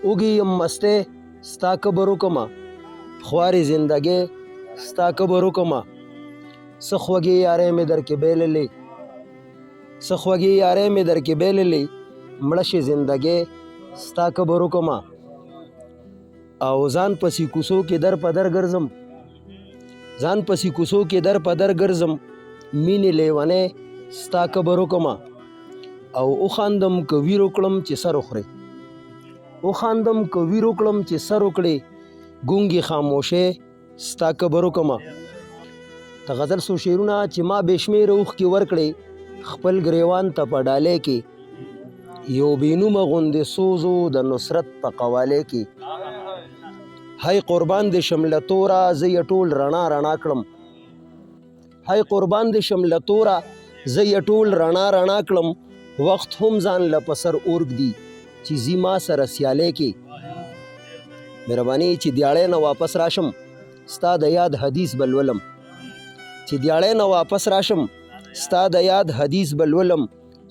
اوږې یم مستې ستا کبر وکمه خوارې زندګۍ ستا کبر وکمه څه خوږې یارۍ مې درکې بایللې څه خوږې یارۍ مې درکې بایللې مړه شي زندګۍ ستا کبر وکمه او ځان پسې کوڅو کې در په در ګرځم ځان پسې کوڅو کې در په در ګرځم مینې لیونۍ ستا کبر وکمه او وخاندم که ویر وکړم چې سر وخورې وخاندم که ویر وکړم چې سر وکړې ګونګې خاموشۍ ستا کبر وکمه د غزل څو شعرونه چې ما بې شمېره اوښکې ورکړې خپل ګریوان ته په ډالۍ کې یو بېنومه غوندې سوز و د نصرت په قوالۍ کې هی قربان دې شم له توره زه یې ټول رڼا رڼا کړم هی قربان دې شم له توره زه یې ټول رڼا رڼا کړم وخت هم ځان له په سر اورګ دي چې ځي ما سره سیالۍ کې مهرباني چې دیاړۍ نه واپس راشم ستا د یاد حدیث به لولم چې دیاړۍ نه واپس راشم ستا د یاد حدیث به لولم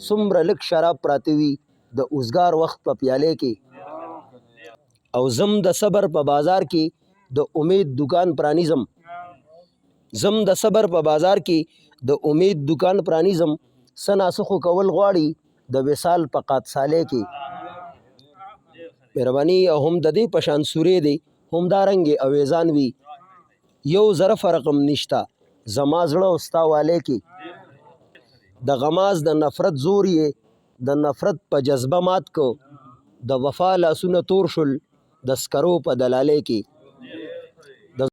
څومره لږ شراب پراته وي د اوزګار وخت په پیالۍ کې او زم د صبر په بازار کې د امید دکان پرانیزم زم د صبر په بازار کې د امید دکان پرانیزم څه ناڅه خو کول غواړي د وصال په قادسالۍ کې مهرباني او هم د دې په شان سورې دی همدارنګې اویزان وي یو ذره فرق هم نشته زما زړه او ستا والۍ کې د غماز د نفرت زور یې د نفرت په جذبه مات کو د وفا لاسونه تور شول د سکرو په دلالۍ کې